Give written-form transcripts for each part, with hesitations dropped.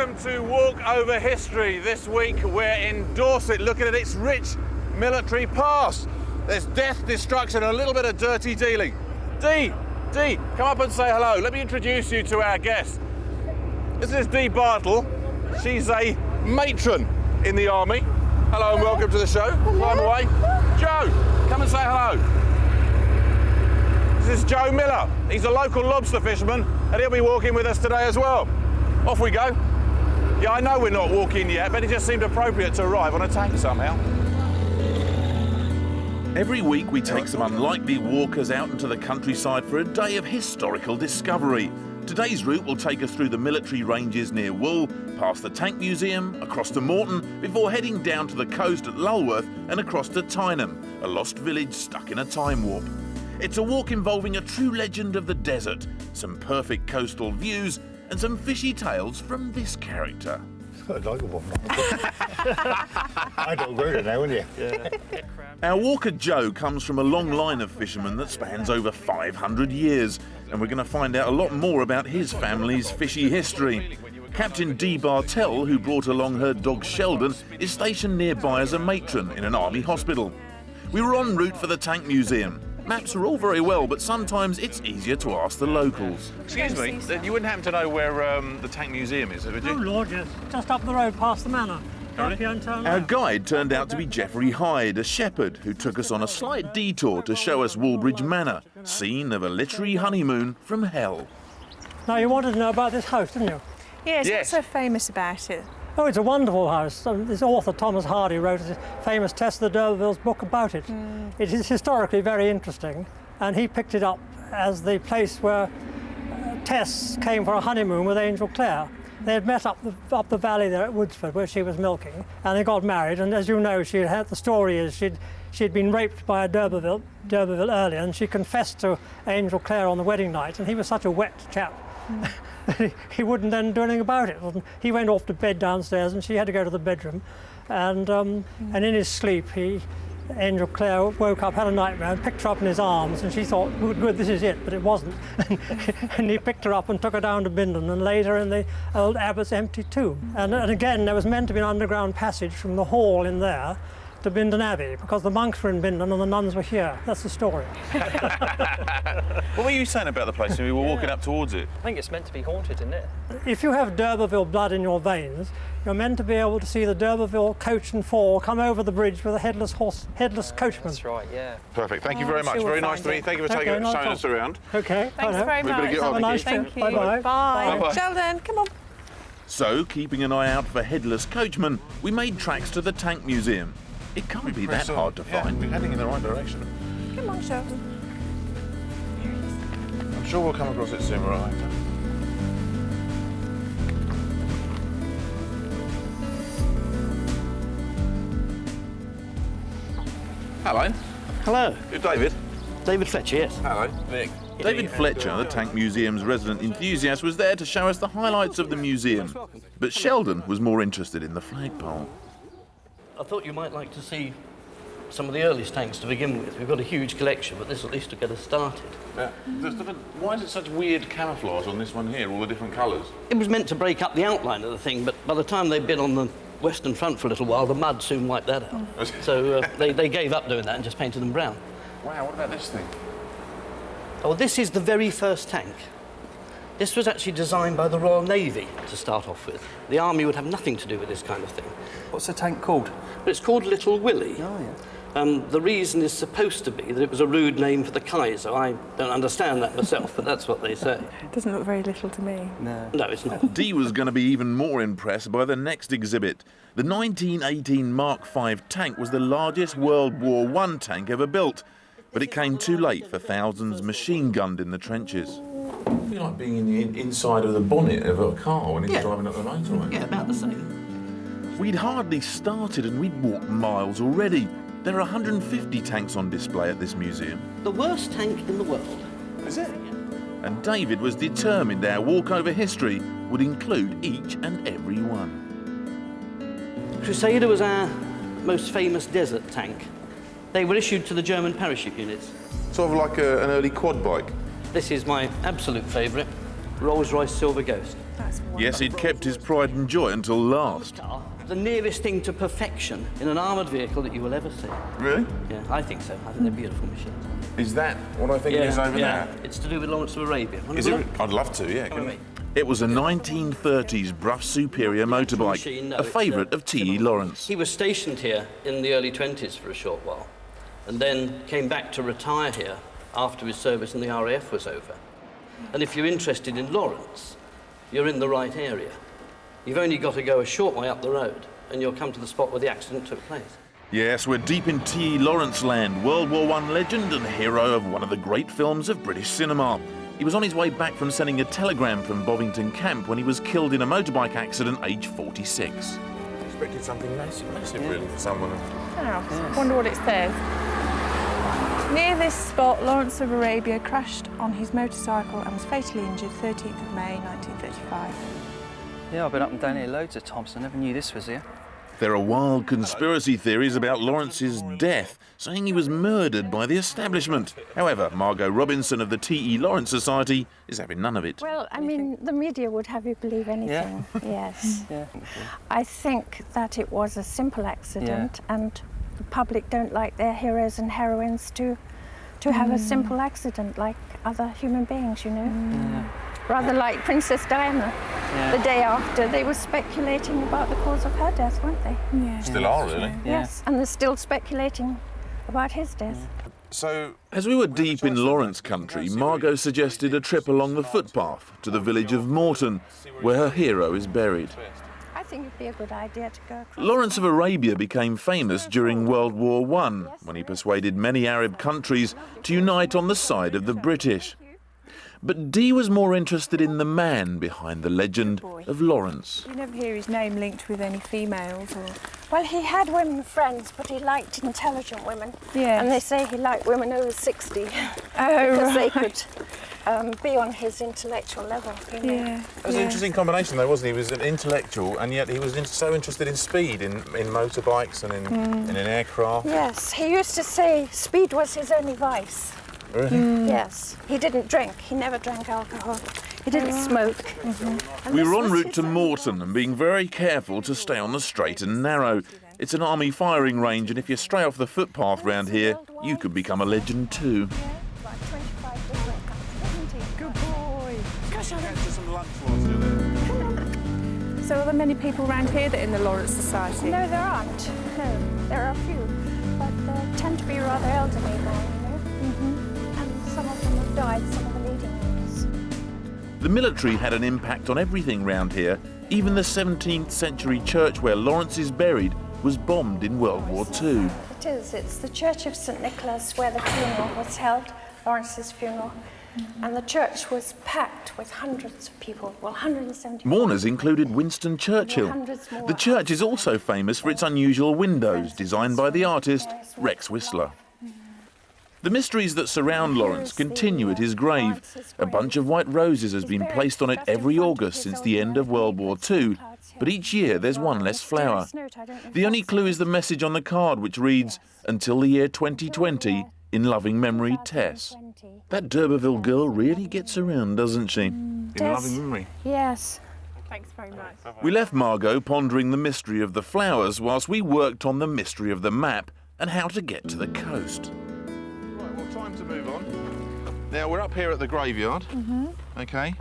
Welcome to Walk Over History. This week we're in Dorset, looking at its rich military past. There's death, destruction, and a little bit of dirty dealing. Dee, come up and say hello. Let me introduce you to our guest. This is Dee Bartell. She's a matron in the army. Hello and welcome to the show. Climb away. Joe, come and say hello. This is Joe Miller. He's a local lobster fisherman and he'll be walking with us today as well. Off we go. Yeah, I know we're not walking yet, but it just seemed appropriate to arrive on a tank somehow. Every week we take some unlikely walkers out into the countryside for a day of historical discovery. Today's route will take us through the military ranges near Wool, past the Tank Museum, across to Moreton, before heading down to the coast at Lulworth and across to Tyneham, a lost village stuck in a time warp. It's a walk involving a true legend of the desert, some perfect coastal views, and some fishy tales from this character. It's quite a likeable one. I don't agree with it now, wouldn't you? Yeah. Our walker Joe comes from a long line of fishermen that spans over 500 years, and we're going to find out a lot more about his family's fishy history. Capt Dee Bartell, who brought along her dog Sheldon, is stationed nearby as a matron in an army hospital. We were en route for the Tank Museum. Maps are all very well, but sometimes it's easier to ask the locals. Excuse me, you wouldn't happen to know where the Tank Museum is, would you? Oh, Lord, yes. Just up the road past the manor. Our guide turned out to be Geoffrey Hide, a shepherd who took us on a slight detour to show us Woolbridge Manor, scene of a literary honeymoon from hell. Now, you wanted to know about this house, didn't you? Yes, what's so famous about it? Oh, it's a wonderful house. This author, Thomas Hardy, wrote a famous Tess of the D'Urbervilles book about it. It is historically very interesting, and he picked it up as the place where Tess came for a honeymoon with Angel Clare. They had met up the valley there at Woodsford, where she was milking, and they got married. And as you know, the story is she'd been raped by a D'Urberville earlier, and she confessed to Angel Clare on the wedding night, and he was such a wet chap. He wouldn't then do anything about it. He went off to bed downstairs and she had to go to the bedroom. And in his sleep, Angel Clare woke up, had a nightmare, and picked her up in his arms, and she thought, good, this is it, but it wasn't. And he picked her up and took her down to Bindon and laid her in the old abbot's empty tomb. And again, there was meant to be an underground passage from the hall in there to Bindon Abbey, because the monks were in Bindon and the nuns were here. That's the story. What were you saying about the place when we were walking up towards it? I think it's meant to be haunted, isn't it? If you have D'Urberville blood in your veins, you're meant to be able to see the D'Urberville coach and four come over the bridge with a headless coachman. That's right, yeah. Perfect, thank you very much. Very nice to meet you. Thank you for showing us around. Okay. Thanks very much. Get Have on. a nice Thank trip. you. Bye-bye. Bye. Bye-bye. Sheldon, come on. So, keeping an eye out for headless coachmen, we made tracks to the Tank Museum. It can't be that hard to find. We're heading in the right direction. Come on, Sheldon. I'm sure we'll come across it sooner or later. Hello. Hello, You're David. David Fletcher, yes. Hello. Nick. David Fletcher, the Tank Museum's resident enthusiast, was there to show us the highlights of the museum. But Sheldon was more interested in the flagpole. I thought you might like to see some of the earliest tanks to begin with. We've got a huge collection, but this at least to get us started. Why is it such weird camouflage on this one here, all the different colours? It was meant to break up the outline of the thing, but by the time they'd been on the Western Front for a little while, the mud soon wiped that out. So they gave up doing that and just painted them brown. Wow, what about this thing? Oh, this is the very first tank. This was actually designed by the Royal Navy to start off with. The Army would have nothing to do with this kind of thing. What's the tank called? But it's called Little Willie. Oh, yeah. The reason is supposed to be that it was a rude name for the Kaiser. I don't understand that myself, but that's what they say. It doesn't look very little to me. No. No, it's not. Dee was going to be even more impressed by the next exhibit. The 1918 Mark V tank was the largest World War I tank ever built, but it came too late for thousands machine-gunned in the trenches. It'd be like being in the inside of the bonnet of a car when it's driving up the motorway. Yeah, about the same. We'd hardly started and we'd walked miles already. There are 150 tanks on display at this museum. The worst tank in the world. Is it? And David was determined our walk over history would include each and every one. Crusader was our most famous desert tank. They were issued to the German parachute units. Sort of like an early quad bike. This is my absolute favourite, Rolls-Royce Silver Ghost. That's Yes, he'd kept his pride and joy until last. The nearest thing to perfection in an armoured vehicle that you will ever see. Really? Yeah, I think so. I think they're beautiful machines. Is that what I think it is over there? It's to do with Lawrence of Arabia. Is it? I'd love to, yeah. Come with me. It was a 1930s Brough Superior motorbike, Machine, no, a it's, favourite of T.E. Lawrence. He was stationed here in the early 20s for a short while, and then came back to retire here after his service in the RAF was over. And if you're interested in Lawrence, you're in the right area. You've only got to go a short way up the road, and you'll come to the spot where the accident took place. Yes, we're deep in T.E. Lawrence land, World War I legend and hero of one of the great films of British cinema. He was on his way back from sending a telegram from Bovington Camp when he was killed in a motorbike accident, aged 46. Expected something massive really, for someone. I wonder what it says. Near this spot, Lawrence of Arabia crashed on his motorcycle and was fatally injured 13th of May 1935. Yeah, I've been up and down here loads of times. I never knew this was here. There are wild conspiracy theories about Lawrence's death, saying he was murdered by the establishment. However, Margot Robinson of the T.E. Lawrence Society is having none of it. Well, I mean, the media would have you believe anything. Yes. Yeah. I think that it was a simple accident, and the public don't like their heroes and heroines to have a simple accident like other human beings, you know. Yeah. Rather like Princess Diana. Yeah. The day after, they were speculating about the cause of her death, weren't they? Yeah. Still are, really. Yeah. Yes, and they're still speculating about his death. So, As we were deep in Lawrence country, Margot suggested a trip along the footpath to the village of Moreton, where her hero is buried. I think it'd be a good idea to go across. Lawrence of Arabia became famous during World War I, when he persuaded many Arab countries to unite on the side of the British. But Dee was more interested in the man behind the legend of Lawrence. You never hear his name linked with any females or... Well, he had women friends, but he liked intelligent women. Yes. And they say he liked women over 60 because they could be on his intellectual level. You know? Yeah. it was an interesting combination though, wasn't he? He was an intellectual and yet he was so interested in speed, in motorbikes and in aircraft. Yes, he used to say speed was his only vice. Really? Yes, he didn't drink. He never drank alcohol. He didn't smoke. And We this were en was route his to only Moreton vice. and being very careful to stay on the straight and narrow. It's an army firing range, and if you stray off the footpath round here, you could become a legend too. Yeah, about 25 different countries, isn't he? Good boy. Gosh, I Some lunch for us, So are there many people around here that are in the Lawrence Society? No, there aren't. No, there are a few, but they tend to be rather elderly now, you know. And some of them have died, some of the leading ones. The military had an impact on everything round here. Even the 17th century church where Lawrence is buried was bombed in World War II. It is. It's the Church of St Nicholas where the funeral was held, Lawrence's funeral. And the church was packed with hundreds of people. Well, 170. Mourners included Winston Churchill. Hundreds more. The church is also famous for its unusual windows, designed by the artist Rex Whistler. The mysteries that surround Lawrence continue at his grave. A bunch of white roses has been placed on it every August since the end of World War II, but each year there's one less flower. The only clue is the message on the card, which reads, "Until the year 2020, in loving memory, Tess." That d'Urberville girl really gets around, doesn't she? In loving memory. Yes. Thanks very much. We left Margot pondering the mystery of the flowers whilst we worked on the mystery of the map and how to get to the coast. Right, well, time to move on. Now, we're up here at the graveyard. OK.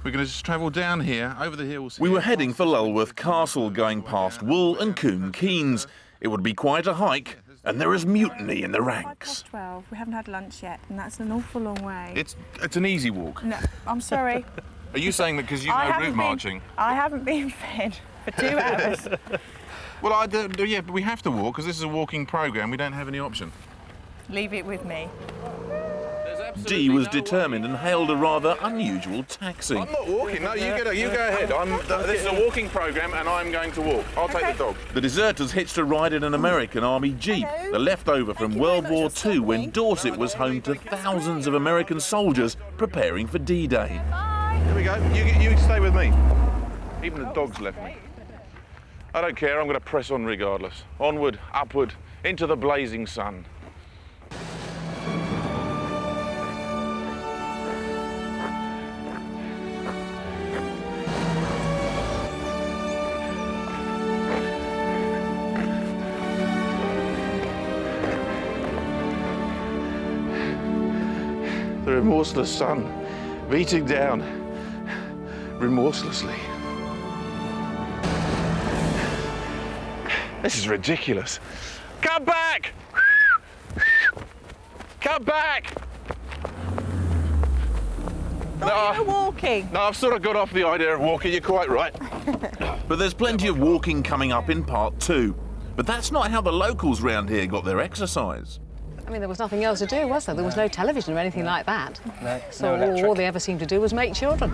We're going to just travel down here, over the hills. We were heading for Lulworth Castle, going past Wool and Coombe Keynes. It would be quite a hike, and there is mutiny in the ranks. 12. We haven't had lunch yet, and that's an awful long way. It's an easy walk. No, I'm sorry. Are you saying that because you know route marching? I haven't been fed for 2 hours. Well, yeah, but we have to walk because this is a walking programme. We don't have any option. Leave it with me. Dee was determined and hailed a rather unusual taxi. I'm not walking. No, you go ahead. This is a walking programme, and I'm going to walk. I'll take the dog. The deserters hitched a ride in an American Army Jeep, the leftover from World War II when Dorset was home to thousands of American soldiers preparing for D-Day. Here we go. You stay with me. Even the dog's left me. I don't care. I'm going to press on regardless. Onward, upward, into the blazing sun. The remorseless sun beating down remorselessly. This is ridiculous. Come back! Come back! Oh, you're walking. No, I've sort of got off the idea of walking, you're quite right. But there's plenty of walking coming up in part 2. But that's not how the locals round here got their exercise. I mean, there was nothing else to do, was there? There was no television or anything like that. No, So no electric. all they ever seemed to do was make children.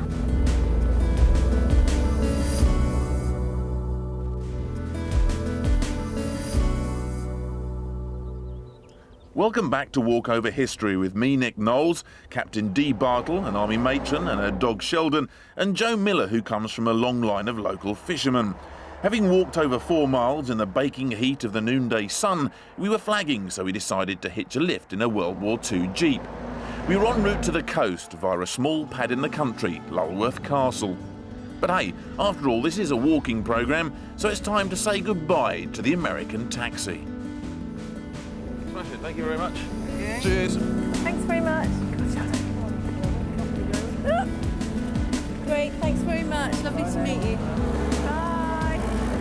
Welcome back to Walk Over History with me, Nick Knowles, Capt Dee Bartell, an army matron and her dog Sheldon, and Joe Miller, who comes from a long line of local fishermen. Having walked over 4 miles in the baking heat of the noonday sun, we were flagging, so we decided to hitch a lift in a World War II Jeep. We were en route to the coast via a small pad in the country, Lulworth Castle. But hey, after all, this is a walking programme, so it's time to say goodbye to the American taxi. Smashing, thank you very much. Cheers. Thanks very much. Great, thanks very much. Lovely to meet you. Bye.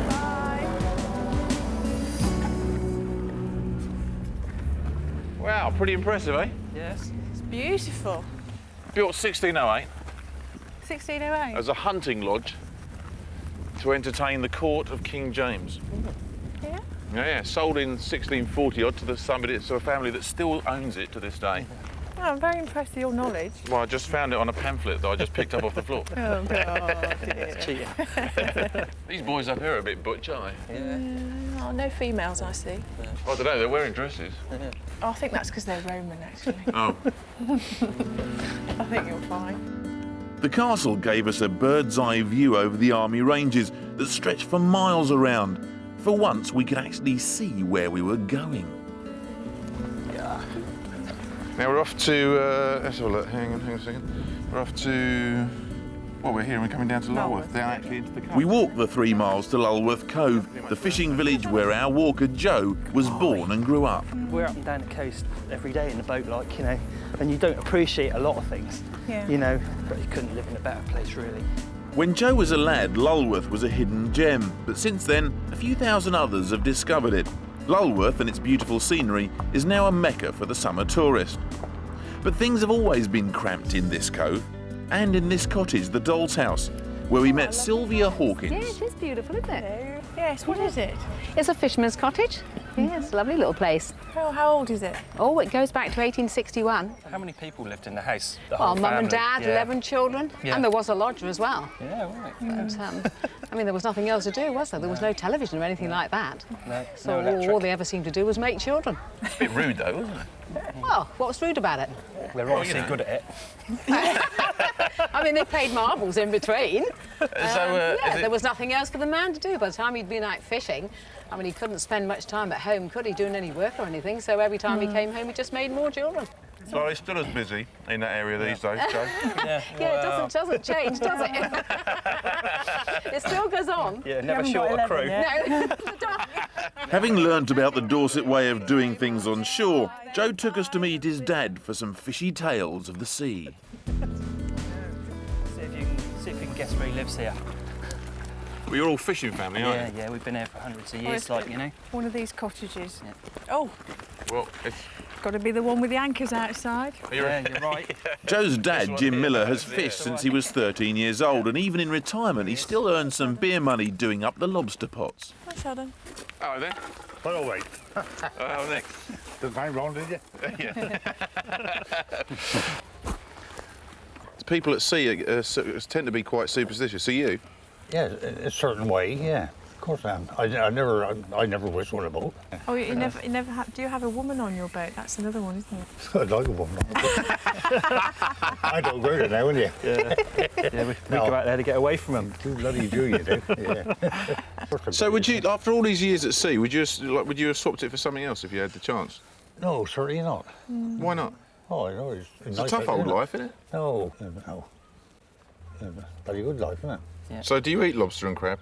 Bye. Wow, pretty impressive, eh? Yes. It's beautiful. Built 1608 1608. as a hunting lodge to entertain the court of King James. Yeah. Yeah, sold in 1640 odd to a family that still owns it to this day. Oh, I'm very impressed with your knowledge. Well, I just found it on a pamphlet that I just picked up off the floor. Oh, God, dear. Cheating. These boys up here are a bit butch, aren't they? Yeah. Oh, no females, I see. I don't know, they're wearing dresses. Oh, I think that's because they're Roman, actually. Oh. I think you're fine. The castle gave us a bird's eye view over the army ranges that stretched for miles around. For once, we could actually see where we were going. Now we're off to, let's have a look, hang on a second. We're off to, well, we're here and we're coming down to Lulworth, down actually into the cove. We walked the 3 miles to Lulworth Cove, the fishing village where our walker Joe was born and grew up. We're up and down the coast every day in the boat, like, you know, and you don't appreciate a lot of things, you know, but you couldn't live in a better place, really. When Joe was a lad, Lulworth was a hidden gem, but since then, a few thousand others have discovered it. Lulworth and its beautiful scenery is now a mecca for the summer tourist. But things have always been cramped in this cove, and in this cottage, the Doll's House, where we met Sylvia Hawkins. Yeah, it is beautiful, isn't it? Yes, what is it? It's a fisherman's cottage. Yeah, it's a lovely little place. How old is it? Oh, it goes back to 1861. How many people lived in the house? The Well, whole mum and family? dad, 11 children, Yeah. and there was a lodger as well. Yeah, right. But, I mean, there was nothing else to do, was there? There was no television or anything like that. No, So no electric. all they ever seemed to do was make children. A bit rude though, wasn't it? Well, what was rude about it? We're obviously good at it. I mean, they played marbles in between. So, Yeah, is there was nothing else for the man to do. By the time he'd been out fishing, I mean, he couldn't spend much time at home, could he, doing any work or anything? So every time he came home, he just made more children. So he's still as busy in that area these days, Joe. Yeah, it doesn't change, does it? It still goes on. Yeah, never short of crew. No. Having learnt about the Dorset way of doing things on shore, Joe took us to meet his dad for some fishy tales of the sea. See if you can guess where he lives here. Well, you're all fishing family, aren't Yeah, we've been here for hundreds of Well, years, it's like, you know. one of these cottages. Yeah. Oh, you? Well, it's... got to be the one with the anchors outside. Yeah, you're right. Joe's dad, Jim Miller, has fished since he was 13 years old, and even in retirement, he still earns some beer money doing up the lobster pots. Hi, Sheldon. Oh, then. Oh, wait. Oh, Nick. Didn't find wrong, did you? People at sea tend to be quite superstitious. Are you? Yeah, in a certain way, yeah. Of course I am. I never wish on a boat. Oh, you never have. Do you have a woman on your boat? That's another one, isn't it? I'd like a woman on a boat. I don't go there now, wouldn't you? Yeah, we go out there to get away from them. Too bloody do you do. Yeah. So would you, after all these years at sea, would you have swapped it for something else if you had the chance? No, certainly not. Why not? Oh, I know. It's a tough old life, isn't it? No, no. Yeah, bloody good life, isn't it? Yeah. So do you eat lobster and crab?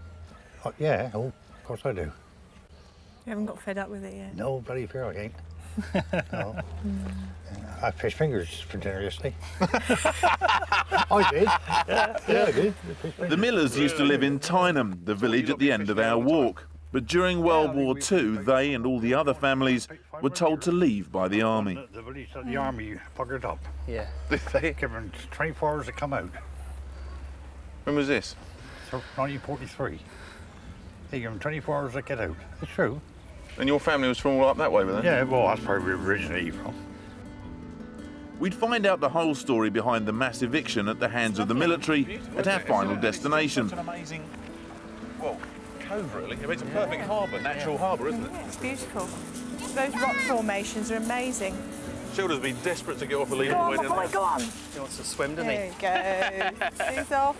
Oh, yeah, of course I do. You haven't got fed up with it yet. No, bloody fair I ain't. No. I fished fingers for dinner yesterday. I did. Yeah, I did. The Millers used to live in Tyneham, the village at the end of our walk. But during World War II, they and all the other families were told to leave by the army. The village that the army buggered up. Yeah. They gave them 24 hours to come out. When was this? So 1943. They gave them 24 hours to get out. It's true. And your family was from all up that way, were they? Yeah, well, that's where we originally from. We'd find out the whole story behind the mass eviction at the hands of the military at our final destination. It's an amazing, well, cove really. I mean, it's a perfect harbour, natural harbour, isn't it? It's beautiful. Those rock formations are amazing. Children's been desperate to get off the lead. Go on, go on. He wants to swim, doesn't There he? you go. Shoes off.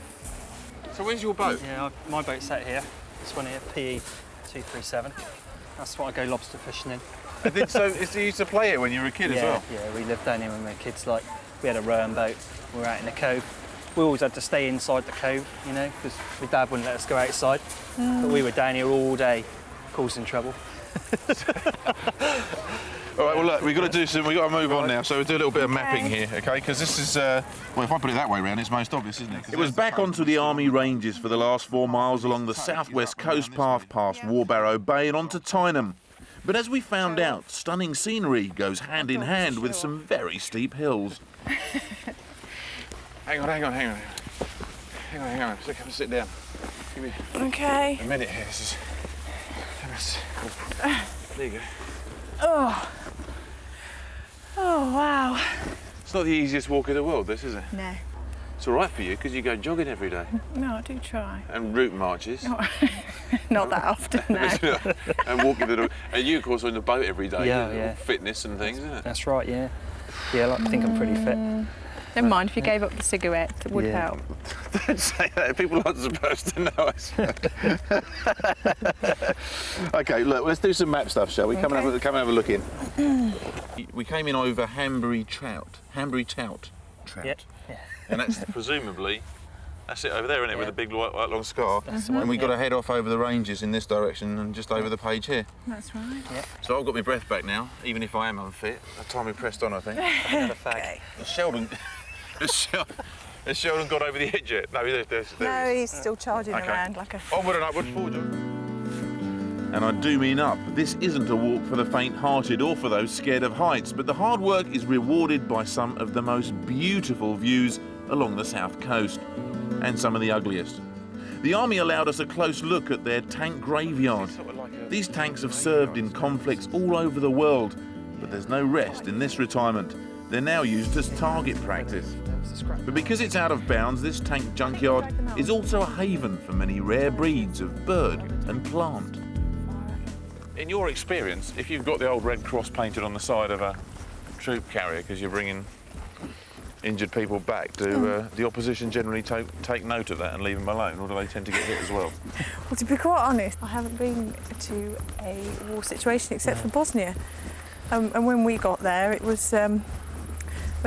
So where's your boat? Yeah, my boat's set here. This one here, PE 237. That's what I go lobster fishing in. So you used to play it when you were a kid as well? Yeah, we lived down here when we were kids. Like, we had a rowing boat. We were out in the cove. We always had to stay inside the cove, you know, because my dad wouldn't let us go outside. But we were down here all day, causing trouble. All right, well, look, we've got to move on now, so we'll do a little bit of mapping here, OK? Because this is, well, if I put it that way round, it's most obvious, isn't it? It was back onto the Army ranges for the last 4 miles along the southwest coast path past Warbarrow Bay and onto Tyneham. But as we found out, stunning scenery goes hand in hand with some very steep hills. Hang on. So come and sit down. Give me Okay. a minute here. There you go. Oh, wow. It's not the easiest walk in the world, this, is it? No. It's all right for you, because you go jogging every day. No, I do try. And route marches. Not that often, no. And walking the dog. And you, of course, are in the boat every day. Yeah. Fitness and things, isn't it? That's right, yeah. Yeah, I think I'm pretty fit. Never mind, if you gave up the cigarette, it would help. Don't say that. People aren't supposed to know. OK, look, let's do some map stuff, shall we? Come and have a look in. We came in over Hanbury Trout. Yeah. And that's presumably, that's it over there, isn't it, with the big white long scar? That's the one, And we've got to head off over the ranges in this direction and just over the page here. That's right. Yeah. So I've got my breath back now, even if I am unfit. That time we pressed on, I think. Another fag. Has Sheldon got over the edge yet? No, there No, he is. he's still charging around like a... Onward and upward, forward. And I do mean up. This isn't a walk for the faint-hearted or for those scared of heights, but the hard work is rewarded by some of the most beautiful views along the south coast, and some of the ugliest. The army allowed us a close look at their tank graveyard. These tanks have served in conflicts all over the world, but there's no rest in this retirement. They're now used as target practice. But because it's out of bounds, this tank junkyard is also a haven for many rare breeds of bird and plant. In your experience, if you've got the old Red Cross painted on the side of a troop carrier because you're bringing injured people back, do the opposition generally take note of that and leave them alone, or do they tend to get hit as well? Well, to be quite honest, I haven't been to a war situation except for Bosnia. And when we got there, it was when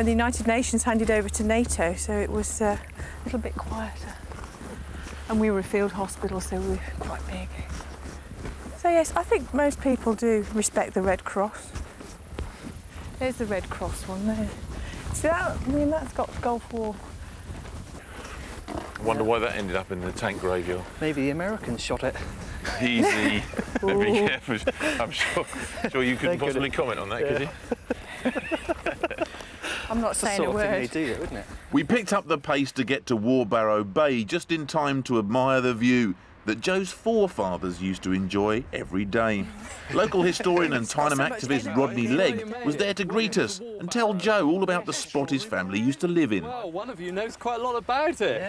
the United Nations handed over to NATO, so it was a little bit quieter. And we were a field hospital, so we were quite big. So yes, I think most people do respect the Red Cross. There's the Red Cross one there. See that? I mean, that's got Gulf War. I wonder why that ended up in the tank graveyard. Maybe the Americans shot it. Easy. Be careful. I'm sure you couldn't possibly comment on that, could you? I'm not saying a Sort of thing word. they do, wouldn't it? We picked up the pace to get to Warbarrow Bay just in time to admire the view that Joe's forefathers used to enjoy every day. Local historian and Tyneham activist Rodney Legg was there to greet us and tell Joe all about the spot his family used to live in. Well, one of you knows quite a lot about it.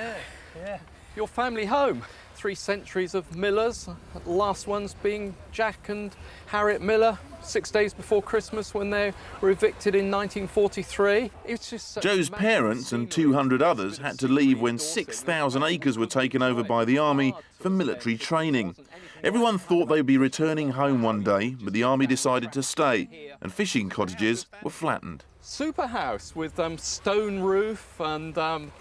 Yeah. Your family home. 3 centuries of millers, the last ones being Jack and Harriet Miller, 6 days before Christmas when they were evicted in 1943. It's just Joe's parents and 200 others had to leave when 6,000 acres were taken over by the army for military training. Everyone thought they'd be returning home one day, but the army decided to stay, and fishing cottages were flattened. Super house with stone roof and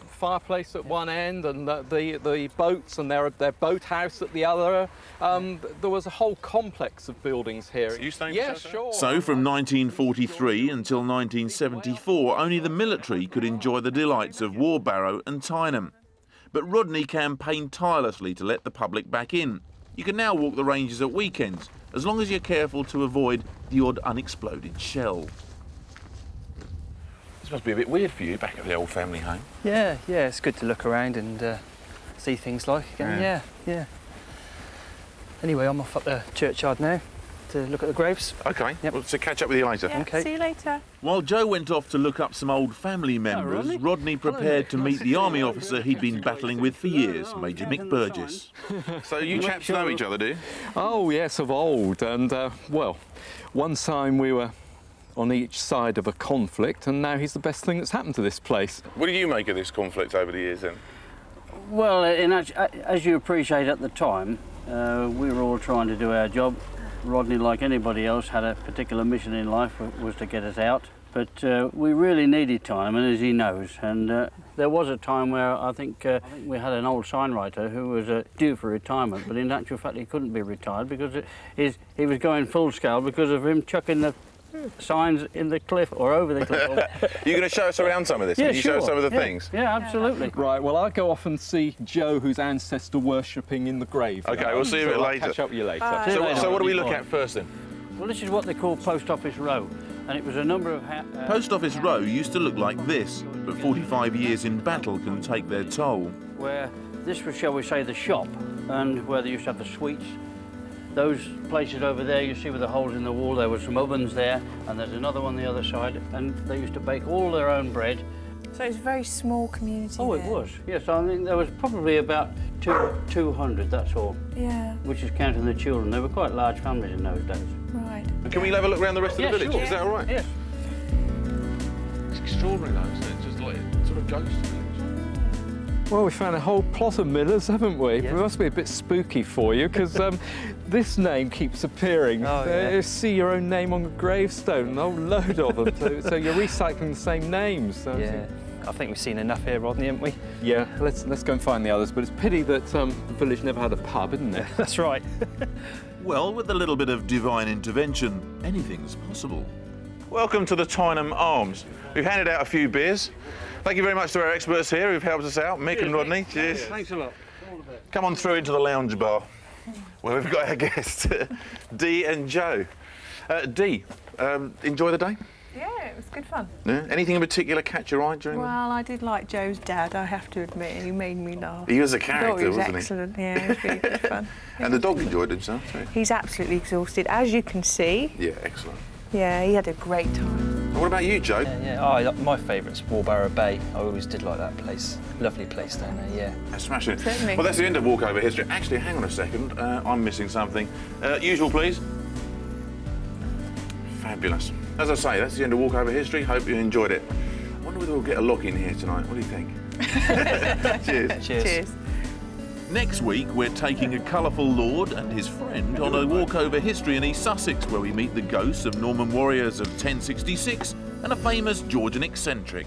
fireplace at one end, and the boats and their boat house at the other. There was a whole complex of buildings here. So you staying? Yeah, sure. So from 1943 until 1974, only the military could enjoy the delights of Warbarrow and Tyneham. But Rodney campaigned tirelessly to let the public back in. You can now walk the ranges at weekends, as long as you're careful to avoid the odd unexploded shell. This must be a bit weird for you back at the old family home. Yeah, it's good to look around and see things like again. Yeah. Anyway, I'm off up the churchyard now to look at the graves. OK, Yep. well, so catch up with you later. Yeah, Okay. see you later. While Joe went off to look up some old family members, Rodney prepared to meet the army officer he'd been battling with for years, Major Mick Burgess. So you chaps know each other, do you? Oh, yes, of old. And, well, one time we were on each side of a conflict, and now he's the best thing that's happened to this place. What do you make of this conflict over the years then? Well, as you appreciate at the time, we were all trying to do our job. Rodney, like anybody else, had a particular mission in life, was to get us out. But we really needed time, and as he knows. And there was a time where I think we had an old signwriter who was due for retirement, but in actual fact he couldn't be retired because he was going full scale because of him chucking the signs in the cliff or over the cliff. You're going to show us around some of this? Yeah, Can you show us some of the things? Yeah, absolutely. Right, well, I'll go off and see Joe, whose ancestor worshipping in the grave. OK, we'll see you a bit I'll later. catch up with you later. So what do we look at first then? Well, this is what they call Post Office Row, and it was a number of... Post Office Row used to look like this, but 45 years in battle can take their toll. Where this was, shall we say, the shop, and where they used to have the sweets. Those places over there, you see with the holes in the wall, there were some ovens there, and there's another one the other side, and they used to bake all their own bread. So it's a very small community. Oh, there. it was. Yes, I think there was probably about 200, that's all. Yeah. Which is counting the children. They were quite large families in those days. Right. Can we have a look around the rest of the village? Sure. Is that all right? Yes. It's extraordinary though, isn't it? Just like sort of ghost village. Well, we found a whole plot of millers, haven't we? Yes. It must be a bit spooky for you, because this name keeps appearing. Oh, yeah. You see your own name on a gravestone, a whole load of them. So you're recycling the same names. So Yeah. I think we've seen enough here, Rodney, haven't we? Yeah, let's go and find the others. But it's a pity that the village never had a pub, isn't it? That's right. Well, with a little bit of divine intervention, anything's possible. Welcome to the Tyneham Arms. We've handed out a few beers. Thank you very much to our experts here who've helped us out, Mick and Rodney. Cheers. Thanks a lot. Come on through into the lounge bar, where we've got our guests, Dee and Joe. Dee, enjoy the day? Yeah, it was good fun. Yeah? Anything in particular catch your eye during Well, I did like Joe's dad, I have to admit. He made me laugh. He was a I thought character, he was wasn't excellent. Yeah, it was really good fun. And the dog enjoyed himself too? He's absolutely exhausted, as you can see. Yeah, excellent. Yeah, he had a great time. And what about you, Joe? Yeah. My favourite's Warbarrow Bay. I always did like that place. Lovely place down there, yeah. That's smashing. Certainly. Well, that's the end of Walkover History. Actually, hang on a second. I'm missing something. Usual, please. Fabulous. As I say, that's the end of Walkover History. Hope you enjoyed it. I wonder whether we'll get a lock in here tonight. What do you think? Cheers. Cheers. Next week, we're taking a colourful lord and his friend on a walk over history in East Sussex, where we meet the ghosts of Norman warriors of 1066 and a famous Georgian eccentric.